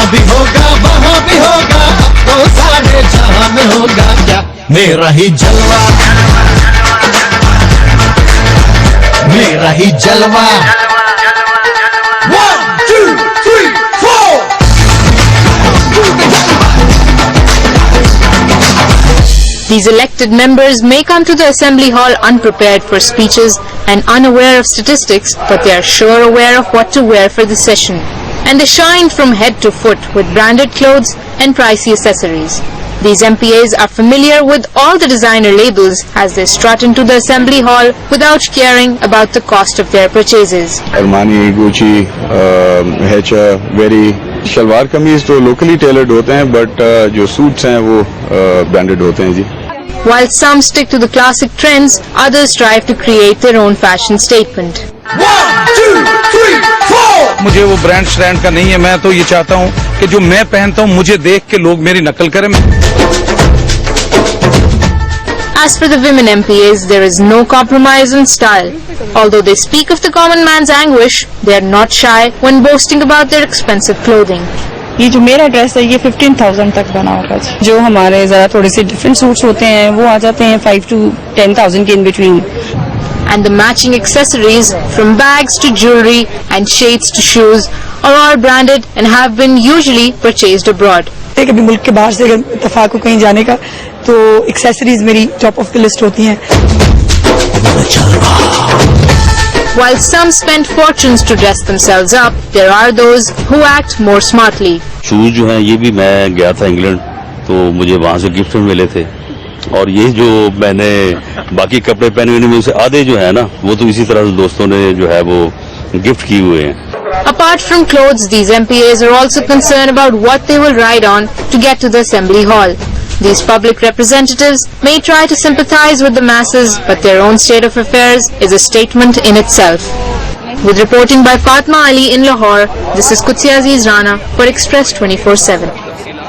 यहाँ भी होगा वहाँ भी होगा, अब तो सारे जहां में होगा क्या मेरा ही जलवा, मेरा ही जलवा। 1 2 3 4 These elected members may come to the Assembly Hall unprepared for speeches and unaware of statistics, but they are sure aware of what to wear for the session. And they shine from head to foot with branded clothes and pricey accessories. These MPAs are familiar with all the designer labels as they strut into the Assembly Hall without caring about the cost of their purchases. Armani, Gucci, H, very salwar कमीज तो locally tailored होते हैं, but जो suits हैं वो branded होते हैं जी। While some stick to the classic trends, others strive to create their own fashion statement. 1 2 3 4 मुझे वो ब्रांड श्रैंड का नहीं है, मैं तो ये चाहता हूँ कि जो मैं पहनता हूँ मुझे देख के लोग मेरी नकल करें। As for the women MPAs, there is no compromise in style. Although they speak of the common man's anguish, they are not shy when boasting about their expensive clothing. ये जो मेरा ड्रेस है ये 15,000 तक बना होगा। जो हमारे जरा थोड़े से डिफरेंट सूट्स होते हैं वो आ जाते हैं 5 to 10,000 के in between. And the matching accessories, from bags to jewelry and shades to shoes, are all branded and have been usually purchased abroad. कभी मुल्क के बाहर से अगर इत्तेफाक हो कहीं जाने का तो एक्सेसरीज मेरी टॉप ऑफ द लिस्ट होती हैं। While some spend fortunes to dress themselves up, there are those who act more smartly. Shoes जो हैं ये भी मैं गया था इंग्लैंड, तो मुझे वहाँ से गिफ्ट में मिले थे, और ये जो मैंने बाकी कपड़े पहने हुए उनसे आधे जो है ना वो तो इसी तरह से दोस्तों ने जो है वो गिफ्ट किए हुए हैं। Apart from clothes, these MPAs are also concerned about what they will ride on to get to the Assembly Hall. These public representatives may try to sympathize with the masses, but their own state of affairs is a statement in itself. With reporting by Fatma Ali in Lahore, this is Qudsi Aziz Rana for Express 24/7.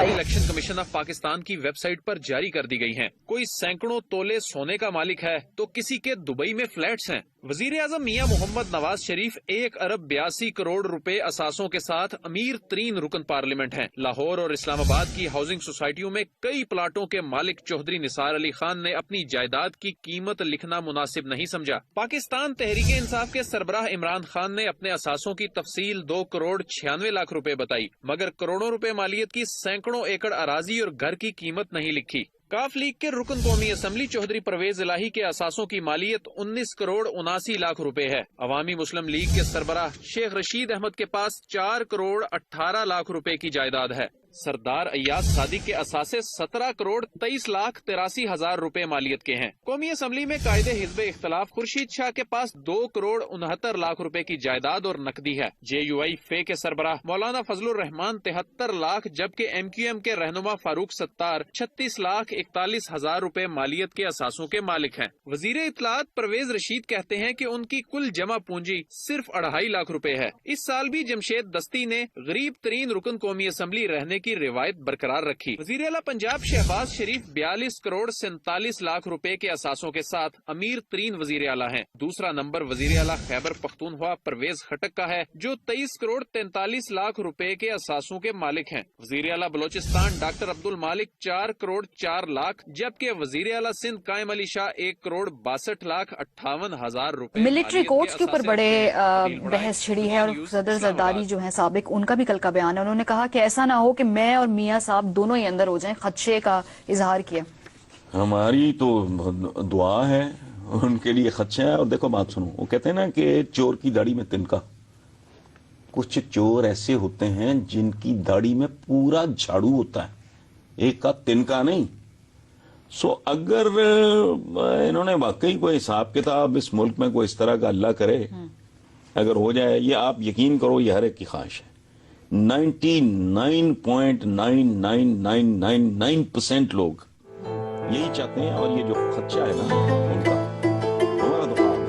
Election commission of Pakistan की website पर जारी कर दी गई हैं। कोई सैकड़ों तोले सोने का मालिक है तो किसी के दुबई में फ्लैट्स हैं। वजीर आजम मियां मोहम्मद नवाज शरीफ 1 अरब 82 करोड़ रुपए असासों के साथ अमीर तरीन रुकन पार्लियामेंट हैं। लाहौर और इस्लामाबाद की हाउसिंग सोसाइटियों में कई प्लाटों के मालिक चौधरी निसार अली खान ने अपनी जायदाद की कीमत लिखना मुनासिब नहीं समझा। पाकिस्तान तहरीक इंसाफ के सरबराह इमरान खान ने अपने असासों की तफसील 2 करोड़ 96 लाख रुपए बताई, मगर करोड़ों रुपए मालियत की सैकड़ों एकड़ अराजी और घर की कीमत नहीं लिखी। काफ लीग के रुकन कौमी असम्बली चौधरी परवेज इलाही के असासों की मालियत 19 करोड़ 79 लाख रुपए है। अवामी मुस्लिम लीग के सरबराह शेख रशीद अहमद के पास 4 करोड़ 18 लाख रुपए की जायदाद है। सरदार अय्याज सादिक के असासे 17 करोड़ 23 लाख 83 हजार रुपए मालियत के हैं। कौमी असम्बली में कायदे हिज़्ब इख्तलाफ खुर्शीद शाह के पास 2 करोड़ 69 लाख रुपए की जायदाद और नकदी है। JUI फे के सरबराह मौलाना फजलुर रहमान 73 लाख, जबकि MQM के रहनुमा फारूक सत्तार 36 लाख 41 हजार रुपए मालियत के असासों के मालिक हैं। वजीर इत्तलात परवेज रशीद कहते हैं कि उनकी कुल जमा पूंजी सिर्फ 2.5 लाख रुपए है। इस साल भी जमशेद दस्ती ने गरीब तरीन रुकन कौमी असम्बली रहने की रिवायत बरकरार रखी। वजीर आला पंजाब शहबाज शरीफ 42 करोड़ 47 लाख रुपए के असासों के साथ अमीर तरीन वजीर आला हैं। दूसरा नंबर वजीर आला खैबर पख्तूनख्वा परवेज खटक का है, जो 23 करोड़ 43 लाख रुपए के असासों के मालिक हैं। वजीर आला बलोचिस्तान डॉक्टर अब्दुल मालिक 4 करोड़ 4 लाख, जबकि वजीर आला सिंध कायम अली शाह 1 करोड़ 62 लाख 58 हजार रुपए। मिलिट्री कोच के ऊपर बड़े बहस छिड़ी है, और सदर जरदारी जो है साबिक, उनका भी कल का बयान है। उन्होंने कहा कि ऐसा ना हो कि मैं और मियां साहब दोनों ही अंदर हो जाएं, खदशे का इजहार किया। हमारी तो दुआ है उनके लिए, खदशा है। और देखो बात सुनो, वो कहते हैं ना कि चोर की दाढ़ी में तिनका। कुछ चोर ऐसे होते हैं जिनकी दाढ़ी में पूरा झाड़ू होता है, एक का तिनका नहीं। सो अगर इन्होंने वाकई कोई हिसाब किताब इस मुल्क में कोई इस तरह का अल्लाह करे अगर हो जाए, ये आप यकीन करो ये हर एक की ख्वाहिश है। 99.99999% लोग यही चाहते हैं, और ये जो खदशा है ना उनका, हमारा तो ख्वाब है।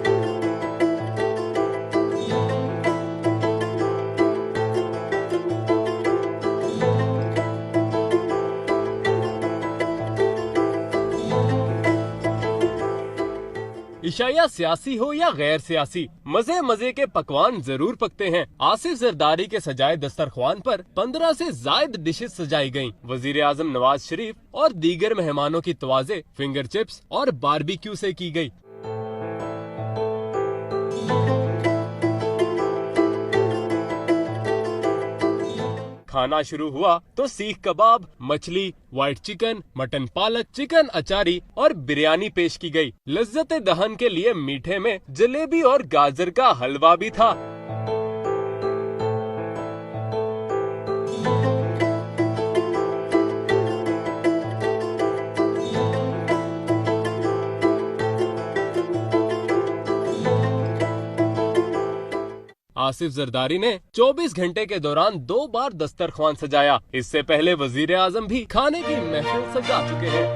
इस पेशा या सियासी हो या गैर सियासी, मजे मजे के पकवान जरूर पकते हैं। आसिफ जरदारी के सजाए दस्तरख्वान पर 15 से जायद डिशेस सजाई गयी। वजीर आजम नवाज शरीफ और दीगर मेहमानों की तवाज़े फिंगर चिप्स और बारबेक्यू से की गयी। खाना शुरू हुआ तो सीख कबाब, मछली, व्हाइट चिकन, मटन पालक, चिकन अचारी और बिरयानी पेश की गई। लज्जत दहन के लिए मीठे में जलेबी और गाजर का हलवा भी था। आसिफ जरदारी ने 24 घंटे के दौरान 2 बार दस्तरख्वान सजाया। इससे पहले वजीर आजम भी खाने की महफिल सजा चुके हैं।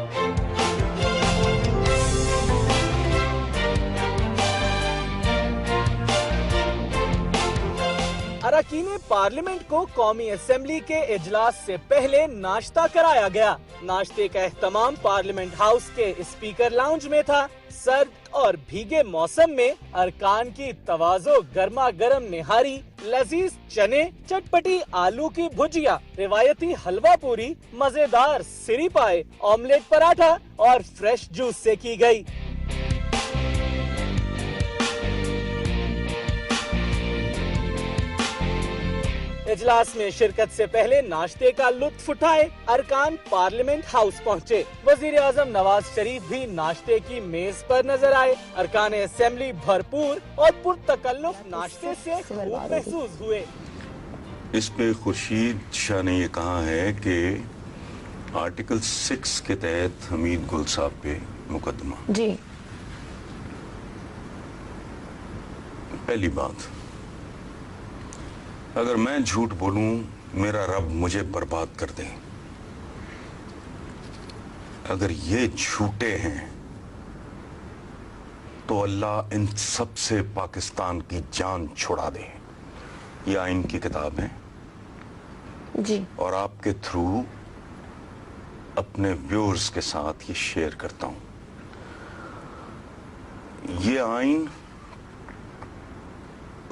अरकान पार्लियामेंट को कौमी असेंबली के इजलास से पहले नाश्ता कराया गया। नाश्ते का एहतमाम पार्लियामेंट हाउस के स्पीकर लाउंज में था। सर्द और भीगे मौसम में अरकान की तवाज़ो गर्मा गर्म निहारी, लजीज चने, चटपटी आलू की भुजिया, रिवायती हलवा पूरी, मजेदार सिरी पाए, ऑमलेट पराठा और फ्रेश जूस से की गई। इजलास में शिरकत से पहले नाश्ते का लुत्फ उठाए अरकान पार्लियामेंट हाउस पहुँचे। वजीर आजम नवाज शरीफ भी नाश्ते की मेज पर नजर आए। अरकान असेंबली भरपूर और पुरतकल्लुफ नाश्ते से खूब महसूस हुए। इस पे खुर्शीद शाह ने ये कहा है कि आर्टिकल 6 के तहत हमीद गुल साहब पे मुकदमा। जी, पहली बात, अगर मैं झूठ बोलूं मेरा रब मुझे बर्बाद कर दे। अगर ये झूठे हैं तो अल्लाह इन सब से पाकिस्तान की जान छुड़ा दे। ये आइन की किताब है जी, और आपके थ्रू अपने व्यूअर्स के साथ ये शेयर करता हूं। ये आइन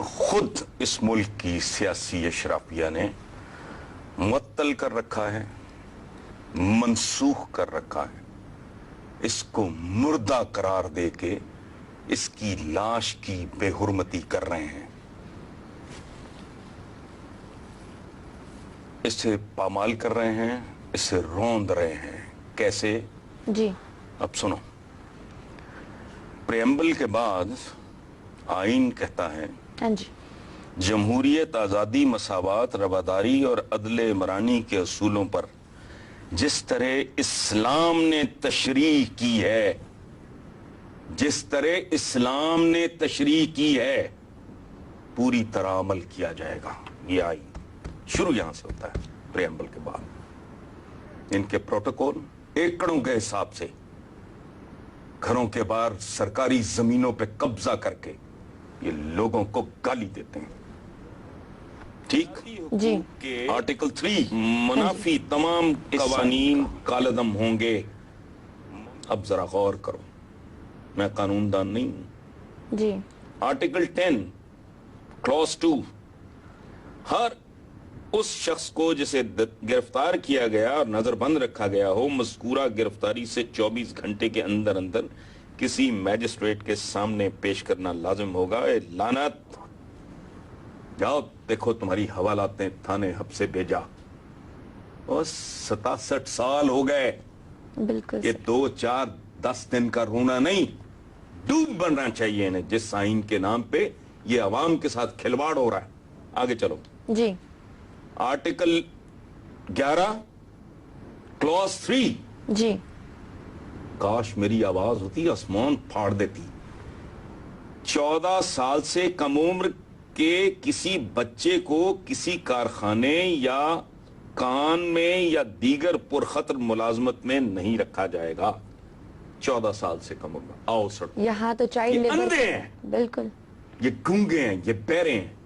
खुद इस मुल्क की सियासी अशराफिया ने मुअत्तल कर रखा है, मनसूख कर रखा है। इसको मुर्दा करार देके इसकी लाश की बेहुरमती कर रहे हैं। इसे पामाल कर रहे हैं, इसे रौंद रहे हैं। कैसे जी, अब सुनो। प्रेम्बल के बाद आइन कहता है, हाँ जी, जमहूरियत, आज़ादी, मसावात, रवादारी और अदल इमरानी के असूलों पर जिस तरह इस्लाम ने तशरीह की है, जिस तरह इस्लाम ने तशरीह की है, पूरी तरह अमल किया जाएगा। ये आइन शुरू यहां से होता है प्रेम्बल के बाद। इनके प्रोटोकॉल एकड़ों के हिसाब से घरों के बाहर सरकारी जमीनों पे कब्जा करके ये लोगों को गाली देते हैं। ठीक जी, आर्टिकल 3, मुनाफी तमाम कवानीन कालदम होंगे। अब जरा गौर करो, मैं कानूनदान नहीं हूं। जी, आर्टिकल 10 क्लॉज 2, हर उस शख्स को जिसे गिरफ्तार किया गया और नजरबंद रखा गया हो, मज़कूरा गिरफ्तारी से 24 घंटे के अंदर अंदर किसी मैजिस्ट्रेट के सामने पेश करना लाजिम होगा। लानत, जाओ देखो तुम्हारी हवालातें थाने हब से भेजा। और 67 साल हो गए। बिल्कुल, ये 2, 4, 10 दिन का रोना नहीं, दूध बनना चाहिए इन्हें, जिस आइन के नाम पे ये अवाम के साथ खिलवाड़ हो रहा है। आगे चलो जी, आर्टिकल 11 क्लॉज 3, जी, काश मेरी आवाज होती आसमान फाड़ देती। 14 साल से कम उम्र के किसी बच्चे को किसी कारखाने या कान में या दीगर पुरखतर मुलाजमत में नहीं रखा जाएगा। 14 साल से कम उम्र। आओ सड़क, यहाँ तो चाइल्ड लेबर, अंधे हैं, बिल्कुल, ये गूंगे हैं, ये बहरे हैं,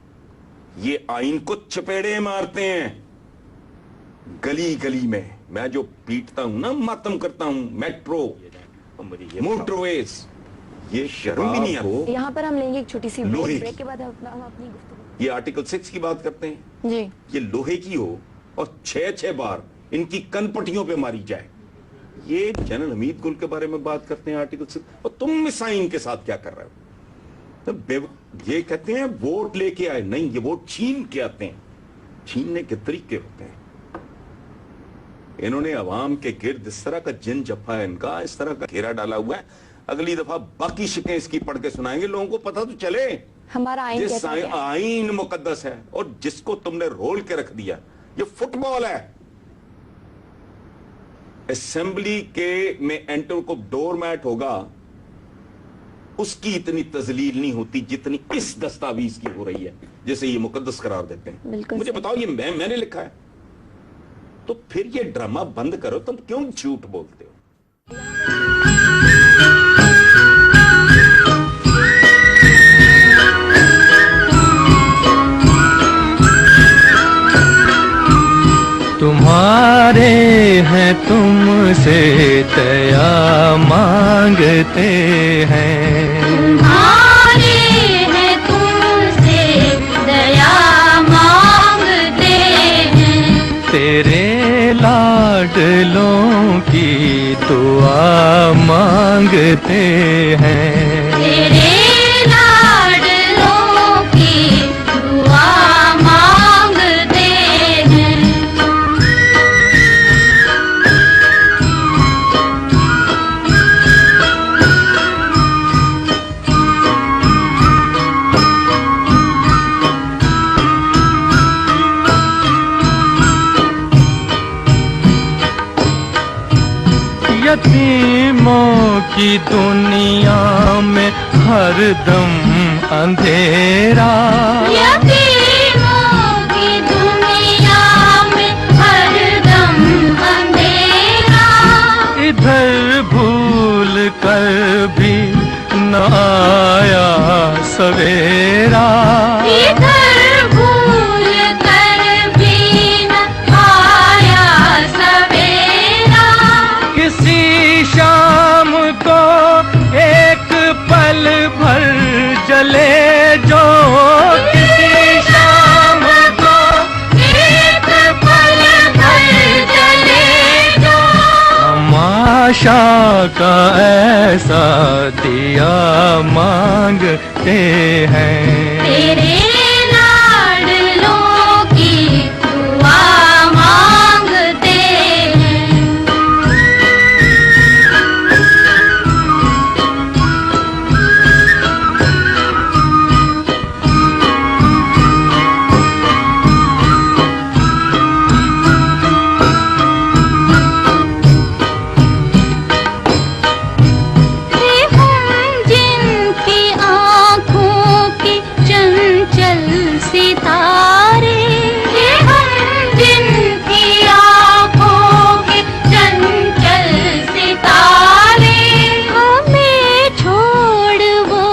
ये आइन को चपेड़े मारते हैं गली गली में। मैं जो पीटता हूं ना, मातम करता हूं, मेट्रो, मोटरवेज, ये शर्म भी नहीं आपको? यहाँ पर हम लेंगे एक छोटी सी लोहे ब्रेक के बाद हम अपनी गुफ्तगू। ये आर्टिकल 6 की बात करते हैं जी। ये लोहे की हो और 6 बार इनकी कनपटियों पे मारी जाए। ये जनरल हमीद गुल के बारे में बात करते हैं आर्टिकल 6, और तुम मिसाइन के साथ क्या कर रहे हो? तो ये कहते हैं वोट लेके आए, नहीं, ये वोट छीन के आते हैं। छीनने के तरीके होते हैं। इन्होंने अवाम के गिर्द इस तरह का जिन जफा है, इनका इस तरह का घेरा डाला हुआ है। अगली दफा बाकी शिकें इसकी पढ़ के सुनाएंगे, लोगों को पता तो चले। हमारा आईन जिस कहता है आईन मुकद्दस है और जिसको तुमने रोल के रख दिया, ये फुटबॉल है। असेंबली के में एंटर को डोरमैट होगा, उसकी इतनी तजलील नहीं होती जितनी इस दस्तावेज की हो रही है, जैसे ये मुकद्दस करार देते हैं। मुझे बताओ, ये मैंने लिखा है? तो फिर ये ड्रामा बंद करो। तुम क्यों झूठ बोलते हो? तुम्हारे हैं तुमसे दया मांगते हैं, तुम्हारे हैं तुमसे दया मांगते हैं, तेरे लाडलों की दुआ मांगते हैं, तेरे लाडलों की दुआ मांगते हैं। यतीमों की दुनिया में हरदम अंधेरा, यतीमों की दुनिया में हरदम अंधेरा, इधर भूल कर भी न आया सवेरा, इधर भूल कर भी न आया सवेरा, किसी शाम को एक पल भर जले जो, किसी शाम को एक पल भर जले जो, तमाशा का ऐसा दिया मांगते हैं, तेरे लाडलों की दुआ मांगते हैं। जिनकी आँखों के चंचल सितारे, जिनकी आँखों के चंचल सितारे, हमें छोड़ वो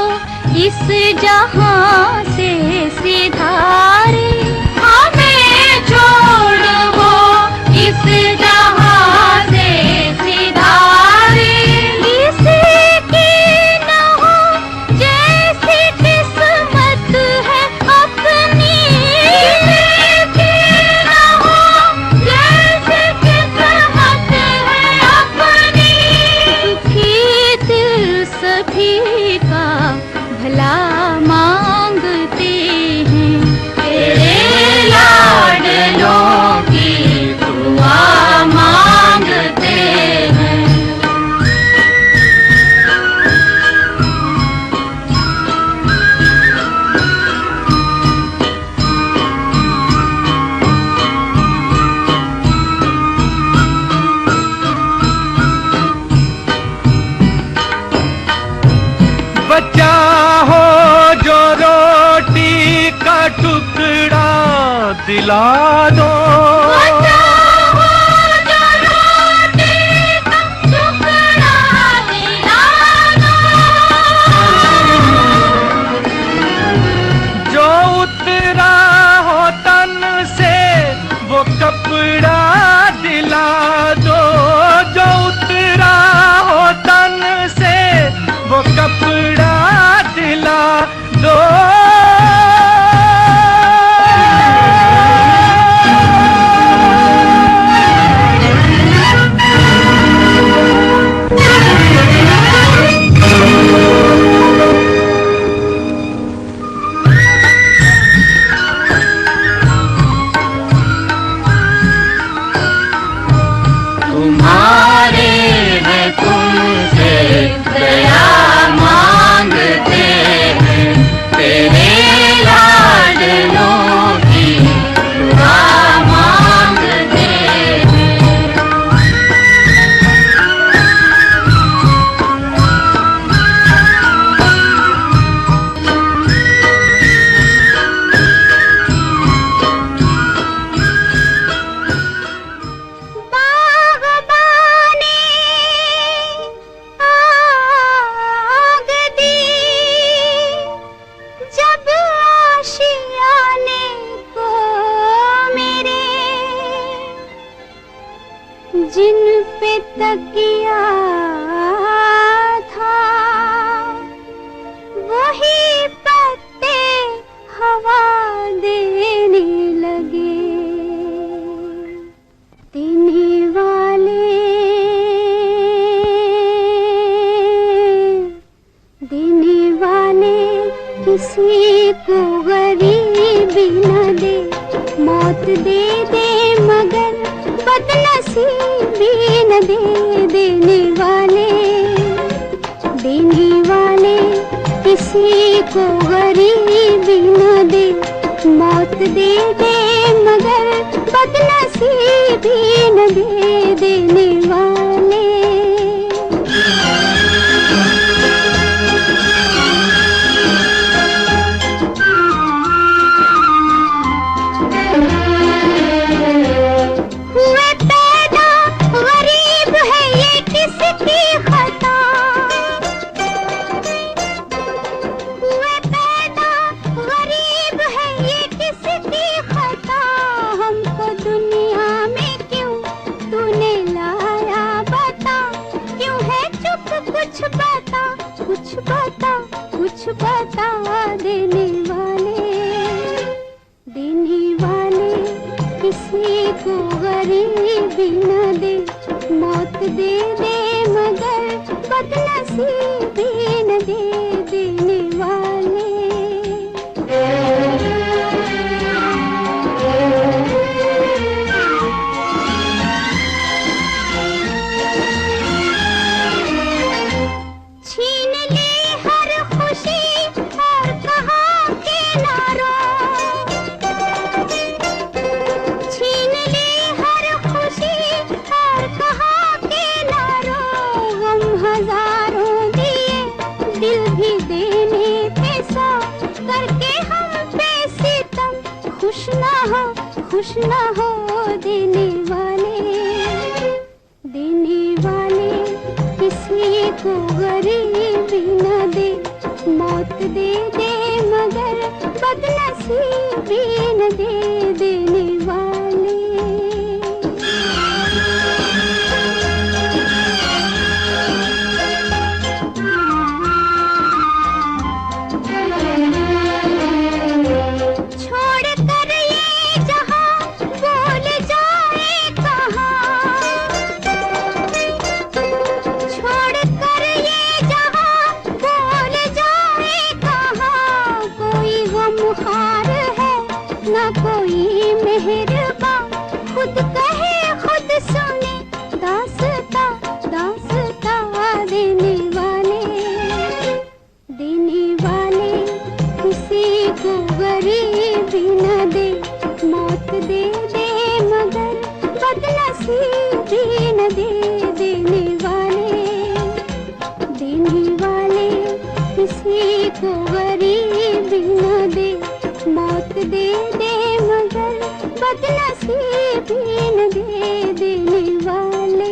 इस जहां से सिधारे, हमें छोड़ वो इस जहां से सिधारे, इसी की न हो जैसी किस्मत है अपनी, इसी की न हो जैसी किस्मत है अपनी, दुखी दिल सभी का भला मांगते हैं, तेरे लाडलों की दुआ मांगते हैं। बचा हो जो रोटी का टुकड़ा दिला दो, बचा हो जो रोटी का टुकड़ा दिला दो, जो उतरा हो तन से वो कपड़ा दिला दो, जो उतरा हो तन से वो कपड़ा तकिया था, वही पत्ते हवा देने लगे। देने वाले किसी को गरीबी न दे, मौत दे दे मगर बदनसीबी न दे। देने वाले किसी को गरीबी न दे, मौत दे दे मगर बदनसीबी न दे। देने वाले कुछ बता। देने वाले किसी को गरीबी न दे, मौत दे दे मगर बदनसीबी न दे। देने वाले छीन ले हर खुशी और कहा के नारो, छीन ले हर खुशी और कहा के नारो। हम हजारों दिए दिल भी देने थे सौ, करके हम पे सितम खुश ना हो। देने वाले किसी को गरीबी न दे, मौत दे दे मगर बदनसीबी न दे। देने वाले छोड़ कर ये जहां बोल जाए कहाँ, छोड़ कर ये जहां बोल जाए कहाँ। कोई गमखार है ना कोई मेहरबान, खुद कहे खुद सुने दास्तां। देने वाले किसी को गरीबी न दे, मौत दे दे मगर बदनसीबी न दे। देने वाले किसी को गरीबी न दे, मौत दे दे मगर बदनसीबी न दे। देने वाले